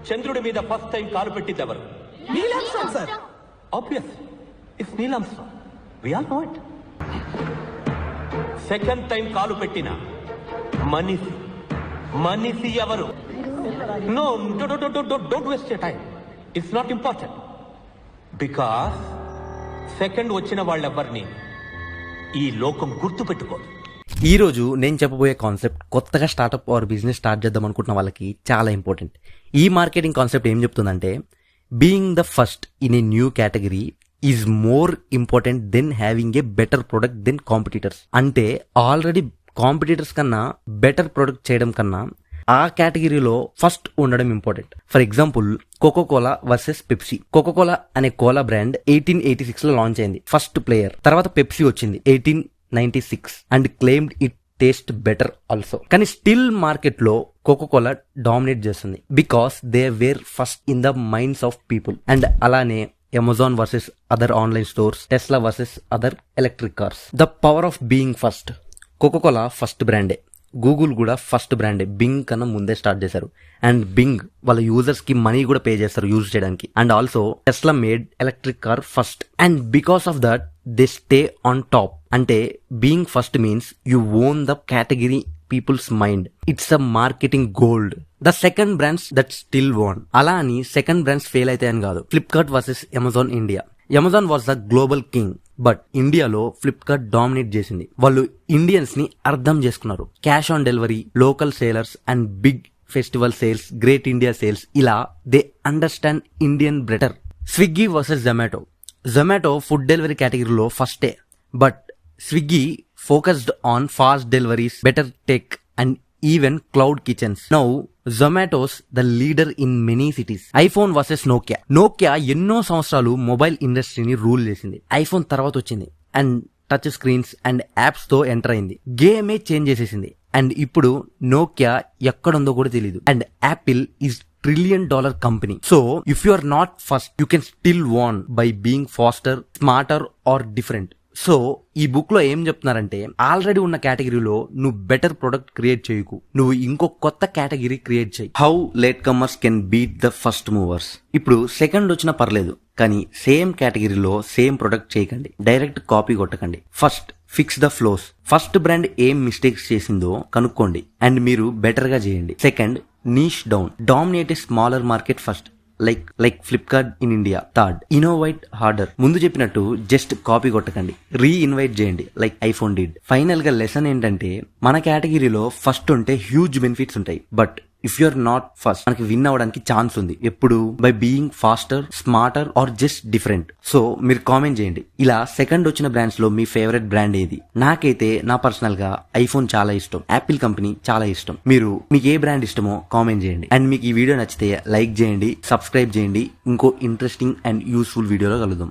చంద్రుడి మీద first time కాలు పెట్టింది ఎవరు? Neil Armstrong sir. Obvious it's Neil Armstrong. We all know it. Second time కాలు పెట్టిన మనిషి ఎవరు? No, don't waste your time. It's not important. Because second వచ్చిన వాళ్ళెవ్వరిని ఈ లోకం గుర్తు పెట్టుకోదు. ఈ రోజు నేను చెప్పబోయే కాన్సెప్ట్ కొత్తగా స్టార్ట్అప్ ఆర్ బిజినెస్ స్టార్ట్ చేద్దాం అనుకుంటున్న వాళ్ళకి చాలా ఇంపార్టెంట్. ఈ మార్కెటింగ్ కాన్సెప్ట్ ఏం చెప్తుందంటే, being the first in a new category is more important than having a better product than competitors. అంటే ఆల్రెడీ కాంపిటీటర్స్ కన్నా బెటర్ ప్రొడక్ట్ చేయడం కన్నా ఆ కేటగిరీలో ఫస్ట్ ఉండడం important. For example, Coca Cola versus Pepsi. Coca Cola అనే కోలా బ్రాండ్ 1886 లో launch అయింది, ఫస్ట్ ప్లేయర్. తర్వాత పెప్సీ వచ్చింది 1896 and claimed it taste better also. కానీ స్టిల్ మార్కెట్ లో కోకోకోలా డామినేట్ చేస్తుంది because they were first in the minds of people. And అలానే Amazon versus other online stores, Tesla versus other electric cars. The power of being first. Coca Cola first బ్రాండే, Google కూడా first బ్రాండే. Bing కన్నా ముందే start చేశారు. And Bing వాళ్ళ users కి money కూడా పే చేస్తారు యూజ్ చేయడానికి. And also Tesla made electric car first. And because of that they stay on top. అంటే being first means you own the category peoples mind. It's a marketing gold. The second brands that still won. అలా అని second brands fail అవుతాయని కాదు. Flipkart versus Amazon India. Amazon was the global king, but ఇండియాలో Flipkart dominate చేసింది. వాళ్ళు Indians ని అర్థం చేసుకున్నారు. Cash on delivery, local sellers and big festival sales, great India sales, ఇలా they understand Indian better. Swiggy versus Zomato. Zomato food delivery కేటగిరీలో ఫస్టే, but Swiggy focused on fast deliveries, better tech and even cloud kitchens. Now Zomato's the leader in many cities. IPhone versus Nokia. Nokia ఎన్నో సంవత్సరాలు mobile ఇండస్ట్రీని rule చేసింది. IPhone తర్వాత వచ్చింది and touch screens and apps తో enter అయింది. గేమే change చేసేసింది. And ఇప్పుడు నోకియా ఎక్కడుందో కూడా తెలియదు. And Apple is $1 trillion company. So if you are not first, you can still won by being faster, smarter or different. So ఈ book లో ఏం చెప్తున్నారంటే, ఆల్రెడీ ఉన్న కేటగిరీలో నువ్వు బెటర్ ప్రొడక్ట్ క్రియేట్ చేయకు, నువ్వు ఇంకో కొత్త కేటగిరీ క్రియేట్ చేయి. How latecomers can beat the first movers. ఇప్పుడు సెకండ్ వచ్చినా పర్లేదు, కానీ సేమ్ కేటగిరీలో సేమ్ ప్రొడక్ట్ చేయకండి, డైరెక్ట్ కాపీ కొట్టకండి. First fix the flaws. First brand ఏం మిస్టేక్స్ చేసిందో కనుక్కోండి అండ్ మీరు బెటర్ గా చేయండి. Second, niche down. Dominate a smaller market first, like Flipkart in India. Third, innovate harder. ముందు చెప్పినట్టు జస్ట్ కాపీ కొట్టకండి, రీఇన్వైట్ చేయండి లైక్ ఐఫోన్ డిడ్. ఫైనల్ గా లెసన్ ఏంటంటే, మన కేటగిరీలో ఫస్ట్ ఉంటే హ్యూజ్ బెనిఫిట్స్ ఉంటాయి, but if you are not first, మనకి విన్ అవ్వడానికి ఛాన్స్ ఉంది. ఎప్పుడు? By being faster, smarter or just different. So మీరు కామెంట్ చేయండి, ఇలా సెకండ్ వచ్చిన బ్రాండ్స్ లో మీ ఫేవరెట్ బ్రాండ్ ఏది? నాకైతే నా పర్సనల్ గా ఐఫోన్ చాలా ఇష్టం, యాపిల్ కంపెనీ చాలా ఇష్టం. మీకు ఏ బ్రాండ్ ఇష్టమో కామెంట్ చేయండి. అండ్ మీకు ఈ వీడియో నచ్చితే లైక్ చేయండి, సబ్స్క్రైబ్ చేయండి. ఇంకో ఇంట్రెస్టింగ్ అండ్ యూస్ఫుల్ వీడియోలో కలుద్దాం.